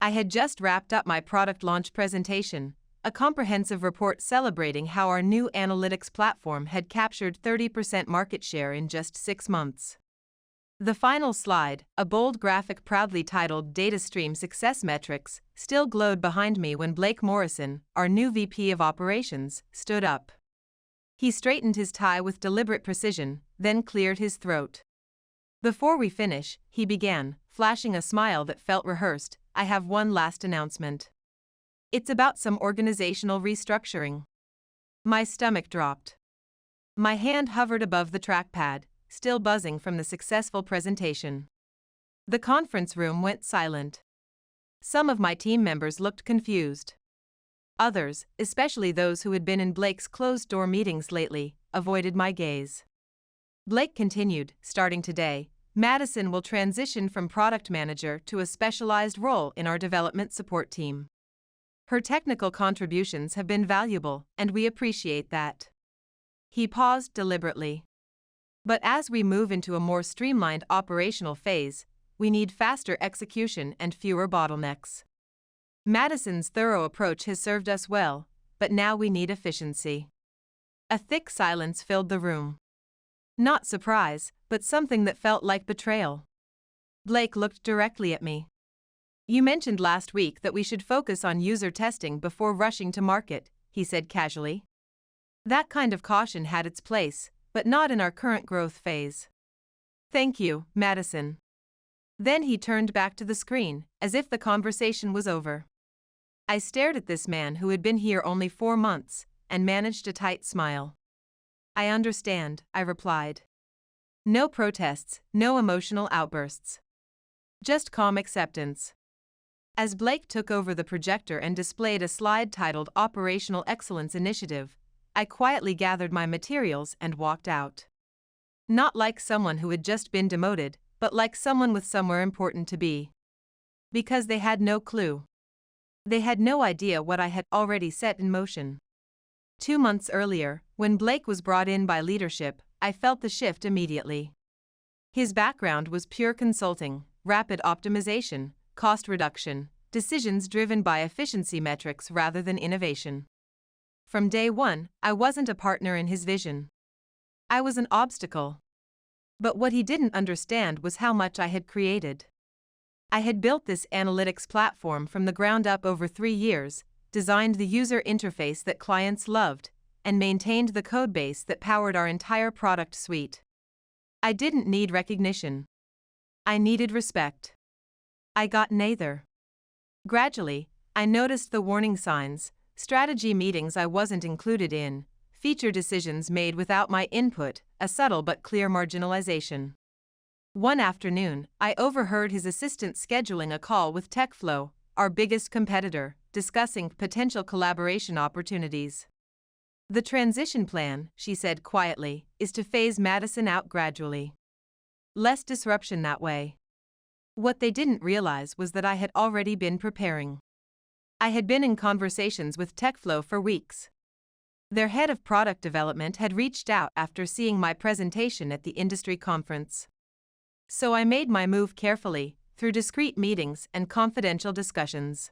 I had just wrapped up my product launch presentation, a comprehensive report celebrating how our new analytics platform had captured 30% market share in just 6 months. The final slide, a bold graphic proudly titled Data Stream Success Metrics, still glowed behind me when Blake Morrison, our new VP of Operations, stood up. He straightened his tie with deliberate precision, then cleared his throat. Before we finish, he began, flashing a smile that felt rehearsed, I have one last announcement. It's about some organizational restructuring. My stomach dropped. My hand hovered above the trackpad, still buzzing from the successful presentation. The conference room went silent. Some of my team members looked confused. Others, especially those who had been in Blake's closed-door meetings lately, avoided my gaze. Blake continued, starting today, Madison will transition from product manager to a specialized role in our development support team. Her technical contributions have been valuable, and we appreciate that. He paused deliberately. But as we move into a more streamlined operational phase, we need faster execution and fewer bottlenecks. Madison's thorough approach has served us well, but now we need efficiency. A thick silence filled the room. Not surprise, but something that felt like betrayal. Blake looked directly at me. You mentioned last week that we should focus on user testing before rushing to market, he said casually. That kind of caution had its place, but not in our current growth phase. Thank you, Madison. Then he turned back to the screen, as if the conversation was over. I stared at this man who had been here only 4 months, and managed a tight smile. I understand, I replied. No protests, no emotional outbursts. Just calm acceptance. As Blake took over the projector and displayed a slide titled Operational Excellence Initiative, I quietly gathered my materials and walked out. Not like someone who had just been demoted, but like someone with somewhere important to be. Because they had no clue. They had no idea what I had already set in motion. 2 months earlier, when Blake was brought in by leadership, I felt the shift immediately. His background was pure consulting, rapid optimization, cost reduction, decisions driven by efficiency metrics rather than innovation. From day one, I wasn't a partner in his vision. I was an obstacle. But what he didn't understand was how much I had created. I had built this analytics platform from the ground up over 3 years, designed the user interface that clients loved, and maintained the codebase that powered our entire product suite. I didn't need recognition. I needed respect. I got neither. Gradually, I noticed the warning signs, strategy meetings I wasn't included in, feature decisions made without my input, a subtle but clear marginalization. One afternoon, I overheard his assistant scheduling a call with TechFlow, our biggest competitor, discussing potential collaboration opportunities. The transition plan, she said quietly, is to phase Madison out gradually. Less disruption that way. What they didn't realize was that I had already been preparing. I had been in conversations with TechFlow for weeks. Their head of product development had reached out after seeing my presentation at the industry conference. So I made my move carefully, through discreet meetings and confidential discussions.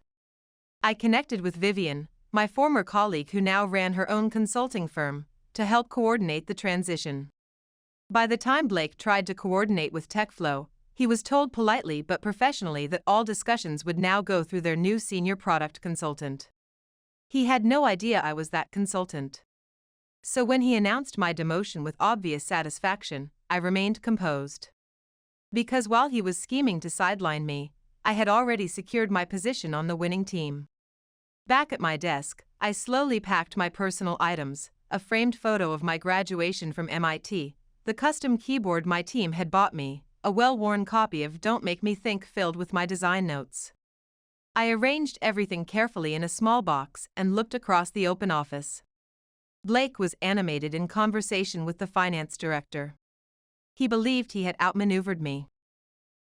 I connected with Vivian, my former colleague who now ran her own consulting firm, to help coordinate the transition. By the time Blake tried to coordinate with TechFlow, he was told politely but professionally that all discussions would now go through their new senior product consultant. He had no idea I was that consultant. So when he announced my demotion with obvious satisfaction, I remained composed. Because while he was scheming to sideline me, I had already secured my position on the winning team. Back at my desk, I slowly packed my personal items, a framed photo of my graduation from MIT, the custom keyboard my team had bought me, a well-worn copy of Don't Make Me Think filled with my design notes. I arranged everything carefully in a small box and looked across the open office. Blake was animated in conversation with the finance director. He believed he had outmaneuvered me.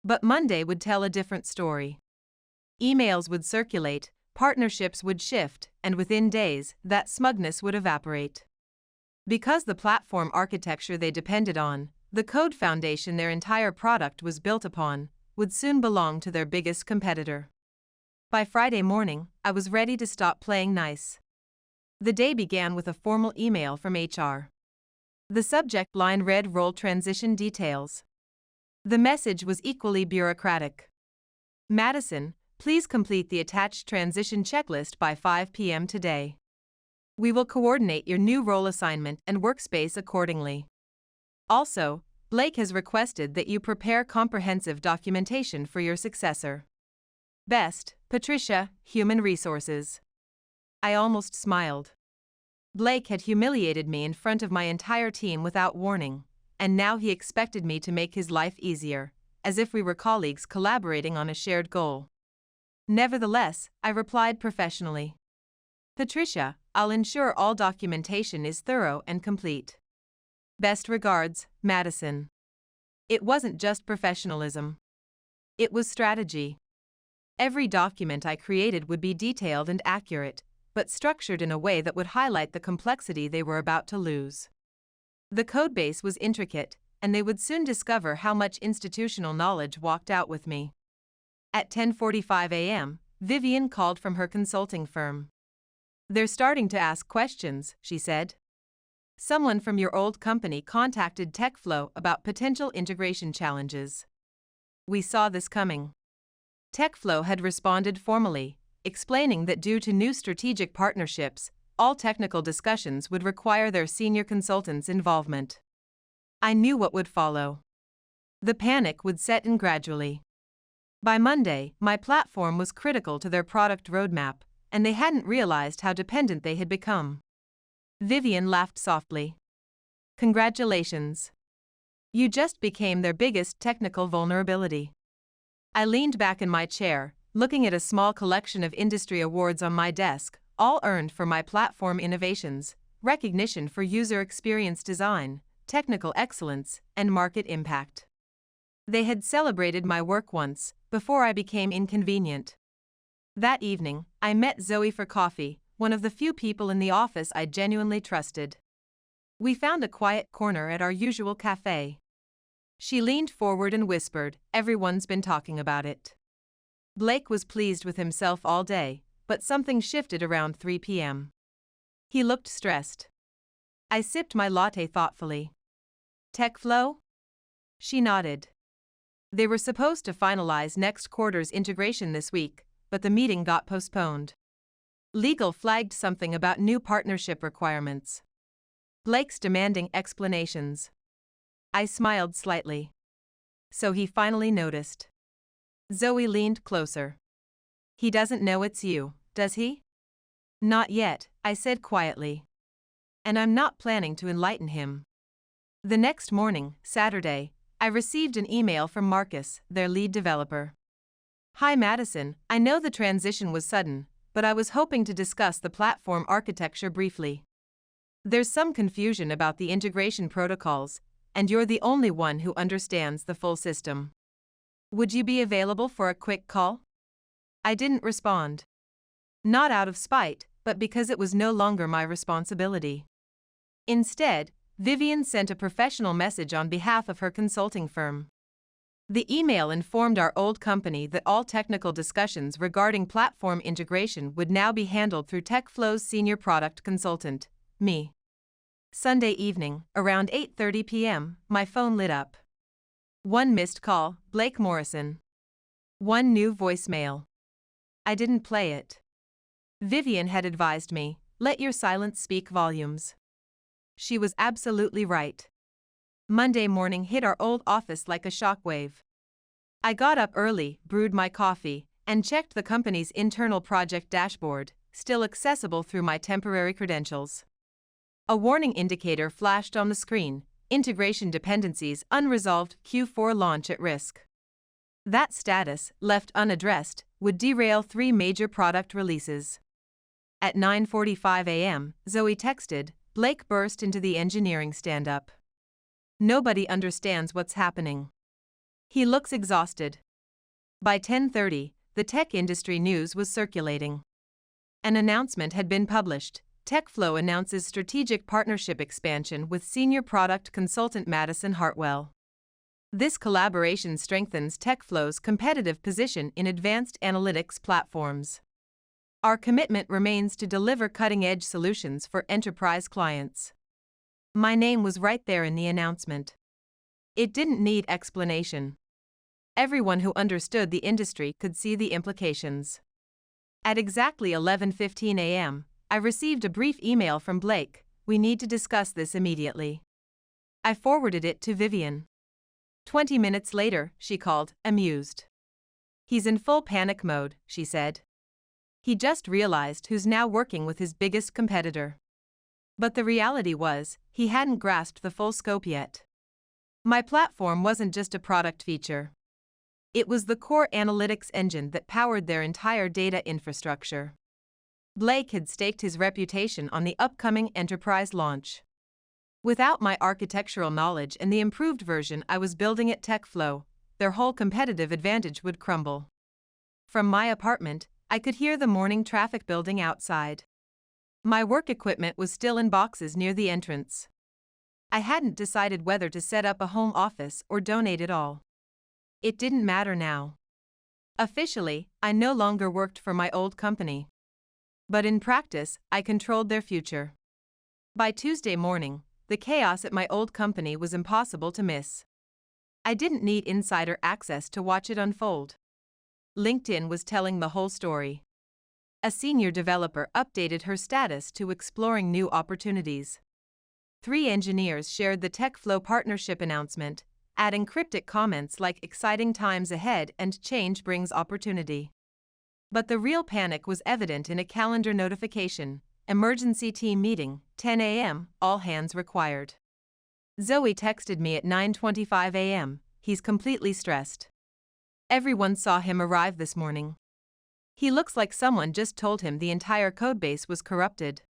But Monday would tell a different story. Emails would circulate, partnerships would shift, and within days, that smugness would evaporate. Because the platform architecture they depended on, the code foundation their entire product was built upon, would soon belong to their biggest competitor. By Friday morning, I was ready to stop playing nice. The day began with a formal email from HR. The subject line read role transition details. The message was equally bureaucratic. Madison, please complete the attached transition checklist by 5 p.m. today. We will coordinate your new role assignment and workspace accordingly. Also, Blake has requested that you prepare comprehensive documentation for your successor. Best, Patricia, Human Resources. I almost smiled. Blake had humiliated me in front of my entire team without warning, and now he expected me to make his life easier, as if we were colleagues collaborating on a shared goal. Nevertheless, I replied professionally. Patricia, I'll ensure all documentation is thorough and complete. Best regards, Madison. It wasn't just professionalism. It was strategy. Every document I created would be detailed and accurate, but structured in a way that would highlight the complexity they were about to lose. The codebase was intricate, and they would soon discover how much institutional knowledge walked out with me. At 10:45 a.m., Vivian called from her consulting firm. They're starting to ask questions, she said. Someone from your old company contacted TechFlow about potential integration challenges. We saw this coming. TechFlow had responded formally, explaining that due to new strategic partnerships, all technical discussions would require their senior consultants' involvement. I knew what would follow. The panic would set in gradually. By Monday, my platform was critical to their product roadmap, and they hadn't realized how dependent they had become. Vivian laughed softly. Congratulations. You just became their biggest technical vulnerability. I leaned back in my chair, looking at a small collection of industry awards on my desk, all earned for my platform innovations, recognition for user experience design, technical excellence, and market impact. They had celebrated my work once, before I became inconvenient. That evening, I met Zoe for coffee, one of the few people in the office I genuinely trusted. We found a quiet corner at our usual cafe. She leaned forward and whispered, "Everyone's been talking about it." Blake was pleased with himself all day, but something shifted around 3 p.m. He looked stressed. I sipped my latte thoughtfully. TechFlow? She nodded. They were supposed to finalize next quarter's integration this week, but the meeting got postponed. Legal flagged something about new partnership requirements. Blake's demanding explanations. I smiled slightly. So he finally noticed. Zoe leaned closer. He doesn't know it's you, does he? Not yet, I said quietly. And I'm not planning to enlighten him. The next morning, Saturday, I received an email from Marcus, their lead developer. Hi Madison, I know the transition was sudden, but I was hoping to discuss the platform architecture briefly. There's some confusion about the integration protocols, and you're the only one who understands the full system. Would you be available for a quick call? I didn't respond. Not out of spite, but because it was no longer my responsibility. Instead, Vivian sent a professional message on behalf of her consulting firm. The email informed our old company that all technical discussions regarding platform integration would now be handled through TechFlow's senior product consultant, me. Sunday evening, around 8:30 p.m., my phone lit up. One missed call, Blake Morrison. One new voicemail. I didn't play it. Vivian had advised me, let your silence speak volumes. She was absolutely right. Monday morning hit our old office like a shockwave. I got up early, brewed my coffee, and checked the company's internal project dashboard, still accessible through my temporary credentials. A warning indicator flashed on the screen, integration dependencies unresolved, Q4 launch at risk. That status, left unaddressed, would derail 3 major product releases. At 9:45 a.m., Zoe texted, Blake burst into the engineering stand-up. Nobody understands what's happening. He looks exhausted. By 10:30, the tech industry news was circulating. An announcement had been published. TechFlow announces strategic partnership expansion with senior product consultant Madison Hartwell. This collaboration strengthens TechFlow's competitive position in advanced analytics platforms. Our commitment remains to deliver cutting-edge solutions for enterprise clients. My name was right there in the announcement. It didn't need explanation. Everyone who understood the industry could see the implications. At exactly 11:15 a.m., I received a brief email from Blake. "We need to discuss this immediately." I forwarded it to Vivian. 20 minutes later, she called, amused. "He's in full panic mode," she said. He just realized who's now working with his biggest competitor. But the reality was, he hadn't grasped the full scope yet. My platform wasn't just a product feature. It was the core analytics engine that powered their entire data infrastructure. Blake had staked his reputation on the upcoming enterprise launch. Without my architectural knowledge and the improved version I was building at TechFlow, their whole competitive advantage would crumble. From my apartment, I could hear the morning traffic building outside. My work equipment was still in boxes near the entrance. I hadn't decided whether to set up a home office or donate it all. It didn't matter now. Officially, I no longer worked for my old company. But in practice, I controlled their future. By Tuesday morning, the chaos at my old company was impossible to miss. I didn't need insider access to watch it unfold. LinkedIn was telling the whole story. A senior developer updated her status to exploring new opportunities. 3 engineers shared the TechFlow partnership announcement, adding cryptic comments like "exciting times ahead" and "change brings opportunity." But the real panic was evident in a calendar notification: "Emergency team meeting, 10 a.m., all hands required." Zoe texted me at 9:25 a.m., "He's completely stressed. Everyone saw him arrive this morning. He looks like someone just told him the entire codebase was corrupted."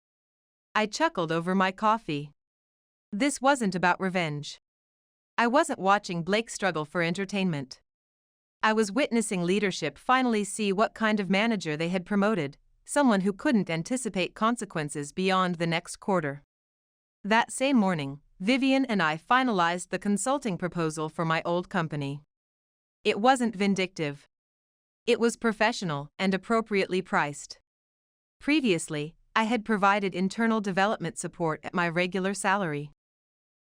I chuckled over my coffee. This wasn't about revenge. I wasn't watching Blake struggle for entertainment. I was witnessing leadership finally see what kind of manager they had promoted, someone who couldn't anticipate consequences beyond the next quarter. That same morning, Vivian and I finalized the consulting proposal for my old company. It wasn't vindictive. It was professional and appropriately priced. Previously, I had provided internal development support at my regular salary.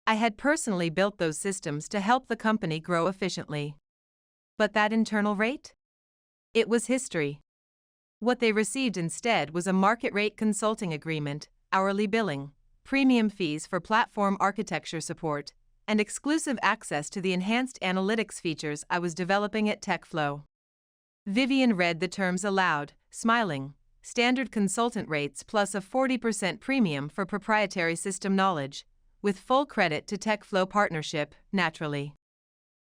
I had personally built those systems to help the company grow efficiently. But that internal rate? It was history. What they received instead was a market-rate consulting agreement, hourly billing, premium fees for platform architecture support, and exclusive access to the enhanced analytics features I was developing at TechFlow. Vivian read the terms aloud, smiling. Standard consultant rates plus a 40% premium for proprietary system knowledge, with full credit to TechFlow partnership, naturally.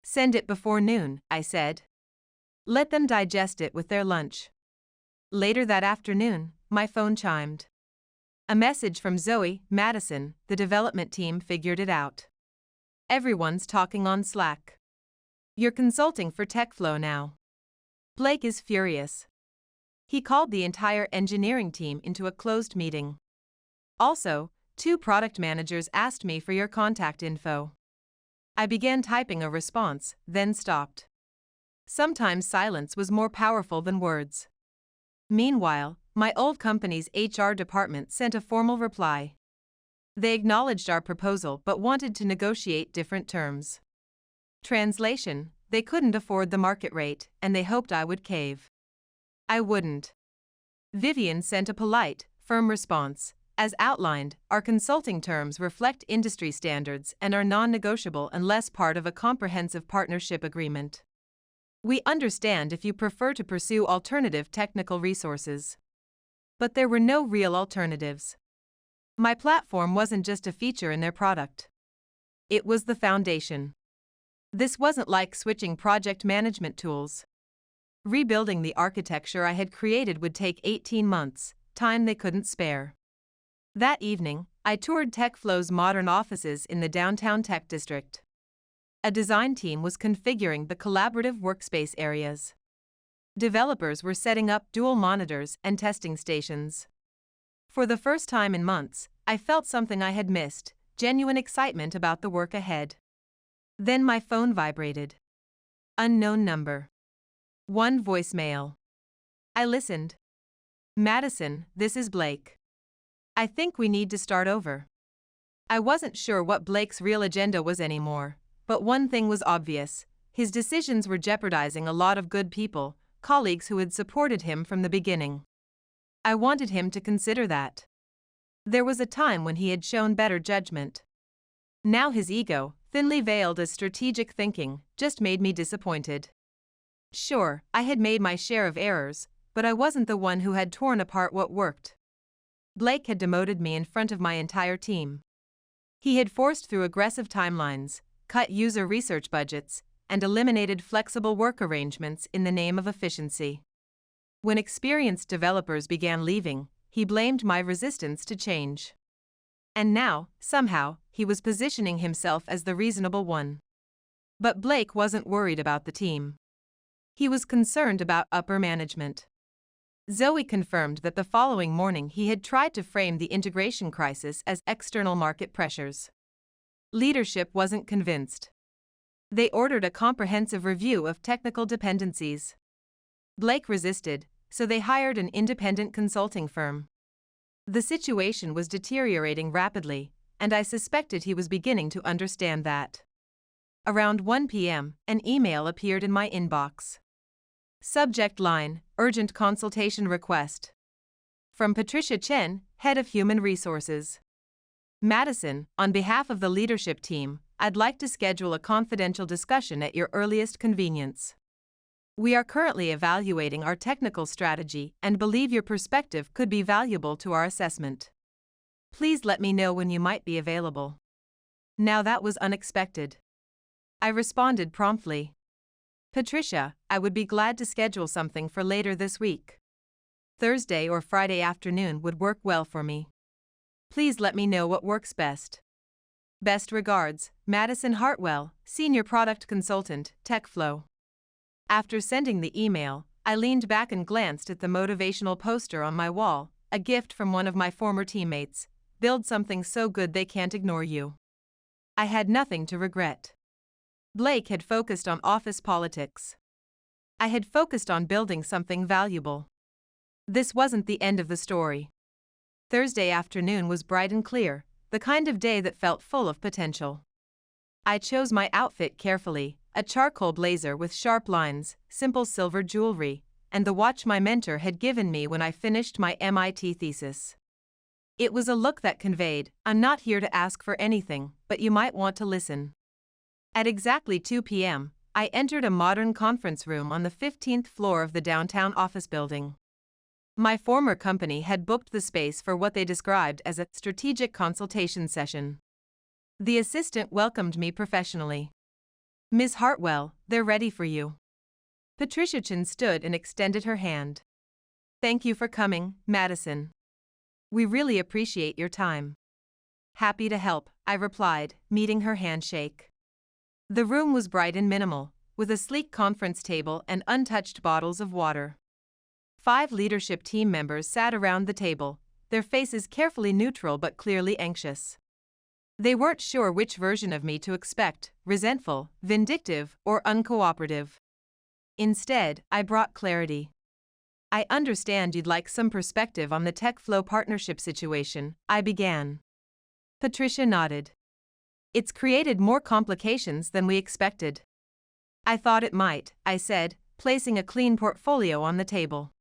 "Send it before noon," I said. "Let them digest it with their lunch." Later that afternoon, my phone chimed. A message from Zoe, "Madison, the development team figured it out. Everyone's talking on Slack. You're consulting for TechFlow now." Blake is furious. He called the entire engineering team into a closed meeting. Also, 2 product managers asked me for your contact info. I began typing a response, then stopped. Sometimes silence was more powerful than words. Meanwhile, my old company's HR department sent a formal reply. They acknowledged our proposal but wanted to negotiate different terms. Translation: they couldn't afford the market rate, and they hoped I would cave. I wouldn't. Vivian sent a polite, firm response. "As outlined, our consulting terms reflect industry standards and are non-negotiable unless part of a comprehensive partnership agreement. We understand if you prefer to pursue alternative technical resources." But there were no real alternatives. My platform wasn't just a feature in their product. It was the foundation. This wasn't like switching project management tools. Rebuilding the architecture I had created would take 18 months, time they couldn't spare. That evening, I toured TechFlow's modern offices in the downtown tech district. A design team was configuring the collaborative workspace areas. Developers were setting up dual monitors and testing stations. For the first time in months, I felt something I had missed: genuine excitement about the work ahead. Then my phone vibrated. Unknown number. One voicemail. I listened. Madison, this is Blake. I think we need to start over. I wasn't sure what Blake's real agenda was anymore, but one thing was obvious. His decisions were jeopardizing a lot of good people, colleagues who had supported him from the beginning. I wanted him to consider that. There was a time when he had shown better judgment. Now his ego, thinly veiled as strategic thinking, just made me disappointed. Sure, I had made my share of errors, but I wasn't the one who had torn apart what worked. Blake had demoted me in front of my entire team. He had forced through aggressive timelines, cut user research budgets, and eliminated flexible work arrangements in the name of efficiency. When experienced developers began leaving, he blamed my resistance to change. And now, somehow, he was positioning himself as the reasonable one. But Blake wasn't worried about the team. He was concerned about upper management. Zoe confirmed that the following morning he had tried to frame the integration crisis as external market pressures. Leadership wasn't convinced. They ordered a comprehensive review of technical dependencies. Blake resisted, so they hired an independent consulting firm. The situation was deteriorating rapidly, and I suspected he was beginning to understand that. Around 1 p.m., an email appeared in my inbox. Subject line, Urgent Consultation Request. From Patricia Chen, Head of Human Resources. Madison, on behalf of the leadership team, I'd like to schedule a confidential discussion at your earliest convenience. We are currently evaluating our technical strategy and believe your perspective could be valuable to our assessment. Please let me know when you might be available. Now that was unexpected. I responded promptly. Patricia, I would be glad to schedule something for later this week. Thursday or Friday afternoon would work well for me. Please let me know what works best. Best regards, Madison Hartwell, Senior Product Consultant, TechFlow. After sending the email, I leaned back and glanced at the motivational poster on my wall, a gift from one of my former teammates. Build something so good they can't ignore you. I had nothing to regret. Blake had focused on office politics. I had focused on building something valuable. This wasn't the end of the story. Thursday afternoon was bright and clear, the kind of day that felt full of potential. I chose my outfit carefully, a charcoal blazer with sharp lines, simple silver jewelry, and the watch my mentor had given me when I finished my MIT thesis. It was a look that conveyed, I'm not here to ask for anything, but you might want to listen. At exactly 2 p.m., I entered a modern conference room on the 15th floor of the downtown office building. My former company had booked the space for what they described as a strategic consultation session. The assistant welcomed me professionally. Ms. Hartwell, they're ready for you. Patricia Chen stood and extended her hand. Thank you for coming, Madison. We really appreciate your time. Happy to help, I replied, meeting her handshake. The room was bright and minimal, with a sleek conference table and untouched bottles of water. 5 leadership team members sat around the table, their faces carefully neutral but clearly anxious. They weren't sure which version of me to expect, resentful, vindictive, or uncooperative. Instead, I brought clarity. I understand you'd like some perspective on the TechFlow partnership situation, I began. Patricia nodded. It's created more complications than we expected. I thought it might, I said, placing a clean portfolio on the table.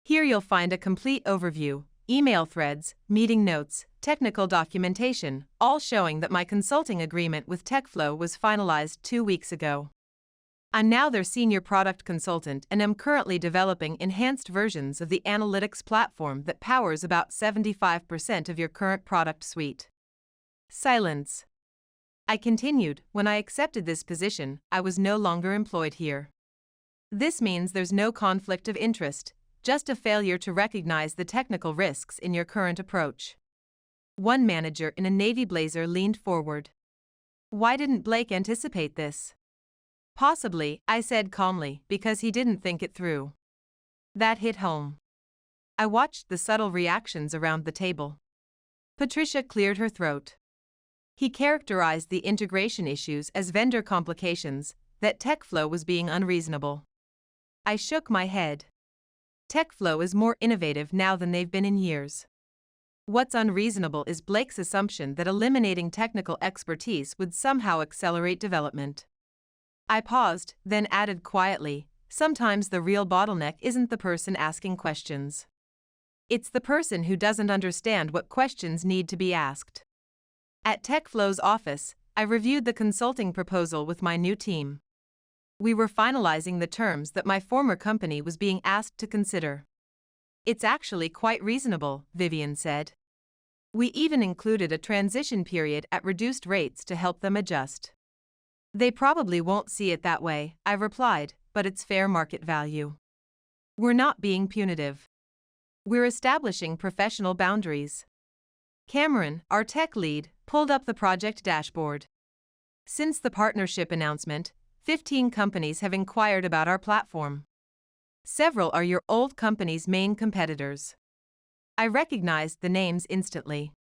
Here you'll find a complete overview, email threads, meeting notes, technical documentation, all showing that my consulting agreement with TechFlow was finalized 2 weeks ago. I'm now their senior product consultant and am currently developing enhanced versions of the analytics platform that powers about 75% of your current product suite. Silence. I continued, when I accepted this position, I was no longer employed here. This means there's no conflict of interest, just a failure to recognize the technical risks in your current approach. One manager in a navy blazer leaned forward. Why didn't Blake anticipate this? Possibly, I said calmly, because he didn't think it through. That hit home. I watched the subtle reactions around the table. Patricia cleared her throat. He characterized the integration issues as vendor complications, that TechFlow was being unreasonable. I shook my head. TechFlow is more innovative now than they've been in years. What's unreasonable is Blake's assumption that eliminating technical expertise would somehow accelerate development. I paused, then added quietly, sometimes the real bottleneck isn't the person asking questions. It's the person who doesn't understand what questions need to be asked. At TechFlow's office, I reviewed the consulting proposal with my new team. We were finalizing the terms that my former company was being asked to consider. It's actually quite reasonable, Vivian said. We even included a transition period at reduced rates to help them adjust. They probably won't see it that way, I replied, but it's fair market value. We're not being punitive. We're establishing professional boundaries. Cameron, our tech lead, pulled up the project dashboard. Since the partnership announcement, 15 companies have inquired about our platform. Several are your old company's main competitors. I recognized the names instantly.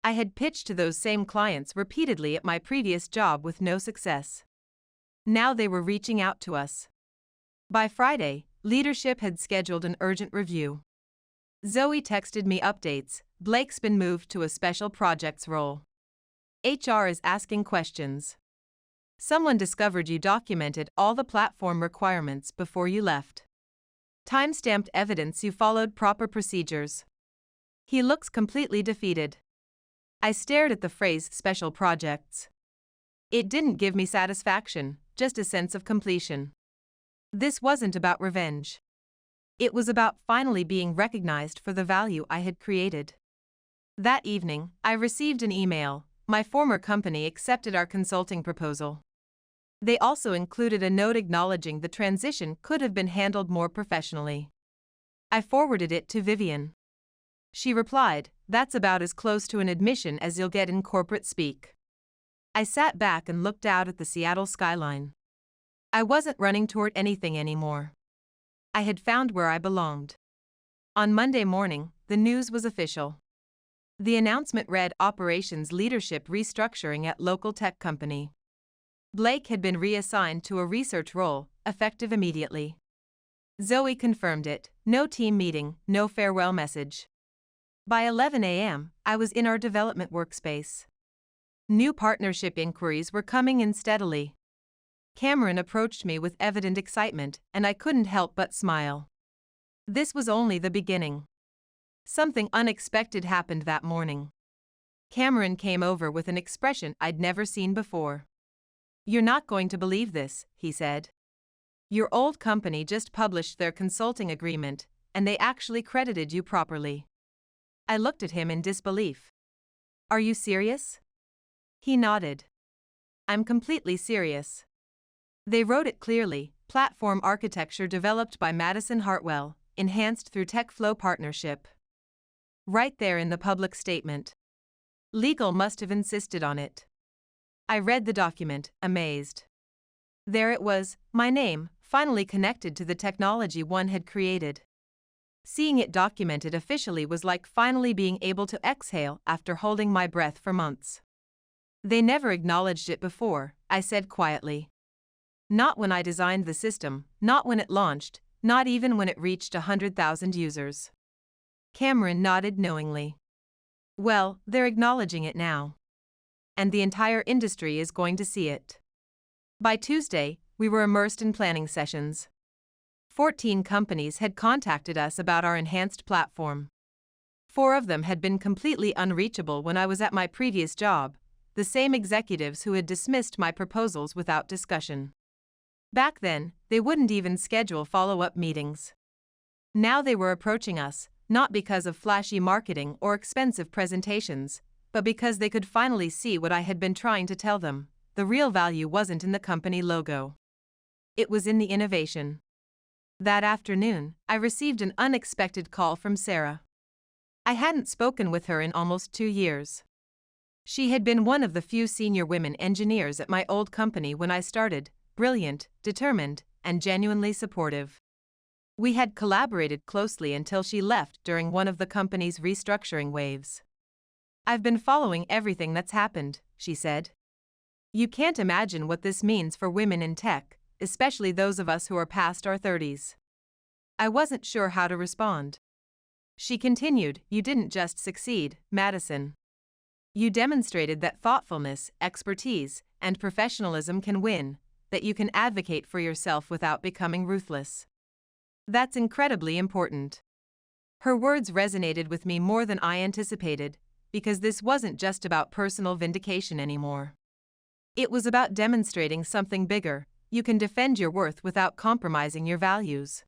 I had pitched to those same clients repeatedly at my previous job with no success. Now they were reaching out to us. By Friday, leadership had scheduled an urgent review. Zoe texted me updates. Blake's been moved to a special projects role. HR is asking questions. Someone discovered you documented all the platform requirements before you left. Time-stamped evidence you followed proper procedures. He looks completely defeated. I stared at the phrase special projects. It didn't give me satisfaction, just a sense of completion. This wasn't about revenge. It was about finally being recognized for the value I had created. That evening, I received an email. My former company accepted our consulting proposal. They also included a note acknowledging the transition could have been handled more professionally. I forwarded it to Vivian. She replied, "That's about as close to an admission as you'll get in corporate speak." I sat back and looked out at the Seattle skyline. I wasn't running toward anything anymore. I had found where I belonged. On Monday morning, the news was official. The announcement read Operations Leadership Restructuring at Local Tech Company. Blake had been reassigned to a research role, effective immediately. Zoe confirmed it, no team meeting, no farewell message. By 11 a.m., I was in our development workspace. New partnership inquiries were coming in steadily. Cameron approached me with evident excitement, and I couldn't help but smile. This was only the beginning. Something unexpected happened that morning. Cameron came over with an expression I'd never seen before. "You're not going to believe this," he said. "Your old company just published their consulting agreement, and they actually credited you properly." I looked at him in disbelief. "Are you serious?" He nodded. "I'm completely serious. They wrote it clearly, platform architecture developed by Madison Hartwell, enhanced through TechFlow partnership. Right there in the public statement. Legal must have insisted on it." I read the document, amazed. There it was, my name, finally connected to the technology one had created. Seeing it documented officially was like finally being able to exhale after holding my breath for months. "They never acknowledged it before," I said quietly. "Not when I designed the system, not when it launched, not even when it reached 100,000 users." Cameron nodded knowingly. "Well, they're acknowledging it now. And the entire industry is going to see it." By Tuesday, we were immersed in planning sessions. 14 companies had contacted us about our enhanced platform. 4 of them had been completely unreachable when I was at my previous job, the same executives who had dismissed my proposals without discussion. Back then, they wouldn't even schedule follow-up meetings. Now they were approaching us, not because of flashy marketing or expensive presentations, but because they could finally see what I had been trying to tell them. The real value wasn't in the company logo. It was in the innovation. That afternoon, I received an unexpected call from Sarah. I hadn't spoken with her in almost 2 years. She had been one of the few senior women engineers at my old company when I started, brilliant, determined, and genuinely supportive. We had collaborated closely until she left during one of the company's restructuring waves. "I've been following everything that's happened," she said. You can't imagine what this means for women in tech, especially those of us who are past our 30s. I wasn't sure how to respond. She continued, you didn't just succeed, Madison. You demonstrated that thoughtfulness, expertise, and professionalism can win, that you can advocate for yourself without becoming ruthless. That's incredibly important. Her words resonated with me more than I anticipated, because this wasn't just about personal vindication anymore. It was about demonstrating something bigger. You can defend your worth without compromising your values.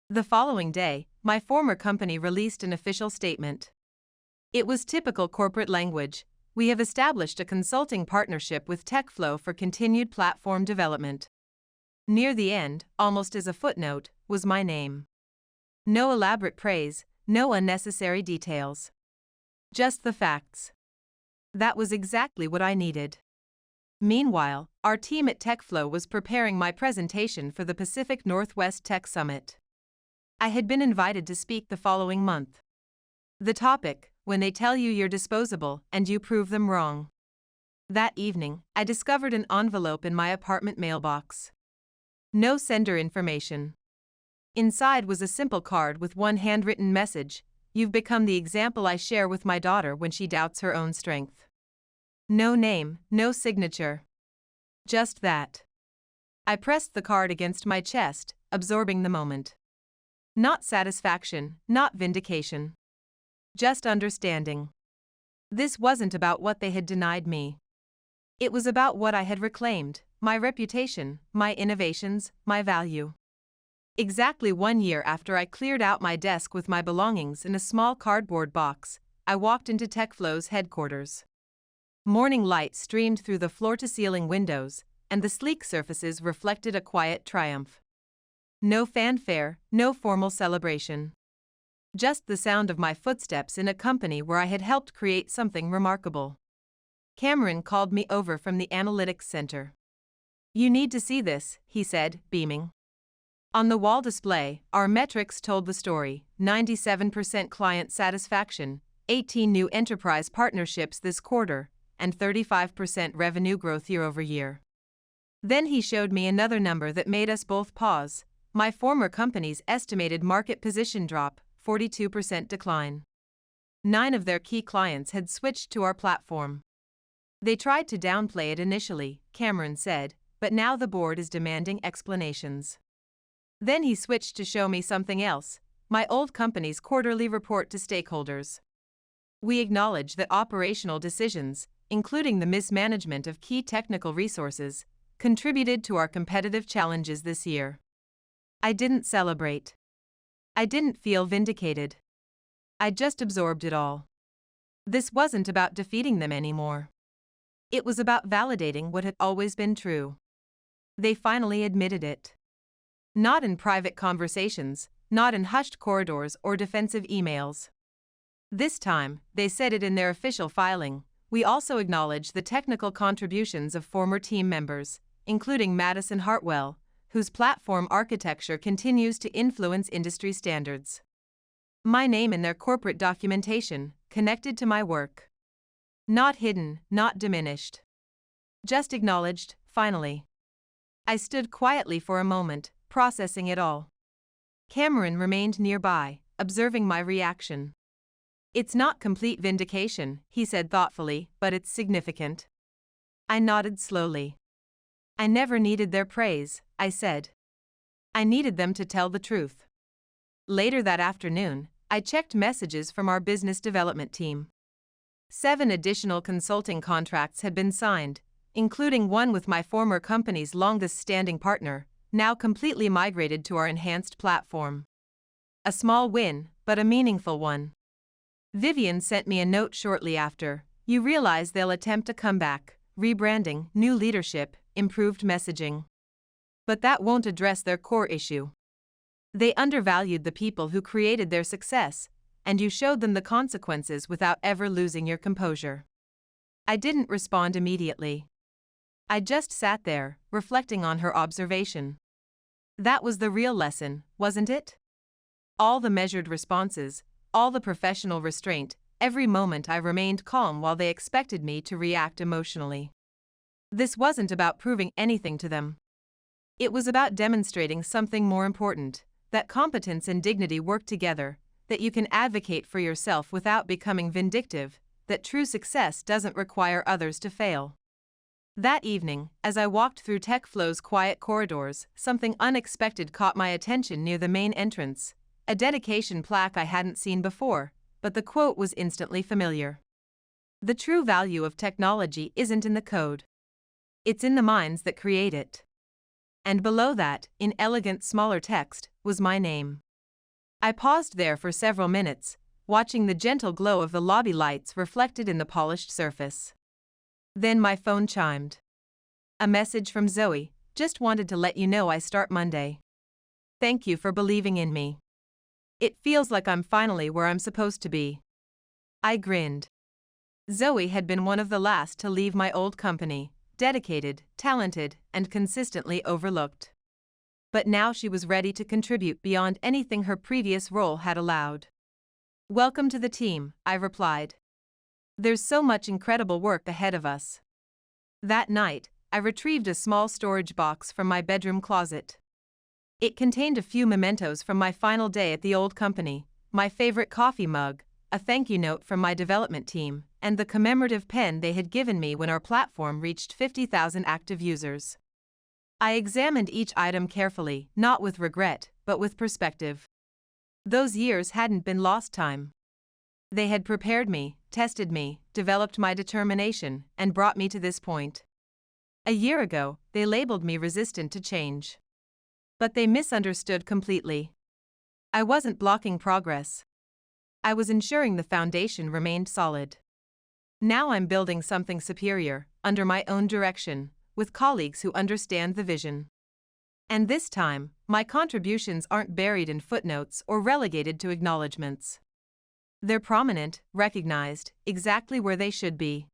The following day, my former company released an official statement. It was typical corporate language. We have established a consulting partnership with TechFlow for continued platform development. Near the end, almost as a footnote, was my name. No elaborate praise, no unnecessary details. Just the facts. That was exactly what I needed. Meanwhile, our team at TechFlow was preparing my presentation for the Pacific Northwest Tech Summit. I had been invited to speak the following month. The topic, when they tell you you're disposable and you prove them wrong. That evening, I discovered an envelope in my apartment mailbox. No sender information. Inside was a simple card with one handwritten message: you've become the example I share with my daughter when she doubts her own strength. No name, no signature. Just that. I pressed the card against my chest, absorbing the moment. Not satisfaction, not vindication. Just understanding. This wasn't about what they had denied me. It was about what I had reclaimed, my reputation, my innovations, my value. Exactly 1 year after I cleared out my desk with my belongings in a small cardboard box, I walked into TechFlow's headquarters. Morning light streamed through the floor-to-ceiling windows, and the sleek surfaces reflected a quiet triumph. No fanfare, no formal celebration. Just the sound of my footsteps in a company where I had helped create something remarkable. Cameron called me over from the analytics center. You need to see this, he said, beaming. On the wall display, our metrics told the story: 97% client satisfaction, 18 new enterprise partnerships this quarter, and 35% revenue growth year over year. Then he showed me another number that made us both pause: my former company's estimated market position drop, 42% decline. 9 of their key clients had switched to our platform. They tried to downplay it initially, Cameron said, but now the board is demanding explanations. Then he switched to show me something else: my old company's quarterly report to stakeholders. We acknowledge that operational decisions, including the mismanagement of key technical resources, contributed to our competitive challenges this year. I didn't celebrate. I didn't feel vindicated. I just absorbed it all. This wasn't about defeating them anymore. It was about validating what had always been true. They finally admitted it. Not in private conversations, not in hushed corridors or defensive emails. This time, they said it in their official filing. We also acknowledge the technical contributions of former team members, including Madison Hartwell, whose platform architecture continues to influence industry standards. My name in their corporate documentation, connected to my work. Not hidden, not diminished. Just acknowledged, finally. I stood quietly for a moment, processing it all. Cameron remained nearby, observing my reaction. It's not complete vindication, he said thoughtfully, but it's significant. I nodded slowly. I never needed their praise, I said. I needed them to tell the truth. Later that afternoon, I checked messages from our business development team. 7 additional consulting contracts had been signed, including one with my former company's longest-standing partner, now completely migrated to our enhanced platform. A small win, but a meaningful one. Vivian sent me a note shortly after. You realize they'll attempt a comeback, rebranding, new leadership, improved messaging. But that won't address their core issue. They undervalued the people who created their success, and you showed them the consequences without ever losing your composure. I didn't respond immediately. I just sat there, reflecting on her observation. That was the real lesson, wasn't it? All the measured responses, all the professional restraint, every moment I remained calm while they expected me to react emotionally. This wasn't about proving anything to them. It was about demonstrating something more important, that competence and dignity work together, that you can advocate for yourself without becoming vindictive, that true success doesn't require others to fail. That evening, as I walked through TechFlow's quiet corridors, something unexpected caught my attention near the main entrance, a dedication plaque I hadn't seen before, but the quote was instantly familiar. The true value of technology isn't in the code. It's in the minds that create it. And below that, in elegant smaller text, was my name. I paused there for several minutes, watching the gentle glow of the lobby lights reflected in the polished surface. Then my phone chimed. A message from Zoe: "Just wanted to let you know I start Monday. Thank you for believing in me. It feels like I'm finally where I'm supposed to be." I grinned. Zoe had been one of the last to leave my old company, dedicated, talented, and consistently overlooked. But now she was ready to contribute beyond anything her previous role had allowed. "Welcome to the team," I replied. "There's so much incredible work ahead of us." That night, I retrieved a small storage box from my bedroom closet. It contained a few mementos from my final day at the old company, my favorite coffee mug, a thank you note from my development team, and the commemorative pen they had given me when our platform reached 50,000 active users. I examined each item carefully, not with regret, but with perspective. Those years hadn't been lost time. They had prepared me, tested me, developed my determination, and brought me to this point. A year ago, they labeled me resistant to change. But they misunderstood completely. I wasn't blocking progress. I was ensuring the foundation remained solid. Now I'm building something superior, under my own direction, with colleagues who understand the vision. And this time, my contributions aren't buried in footnotes or relegated to acknowledgements. They're prominent, recognized, exactly where they should be.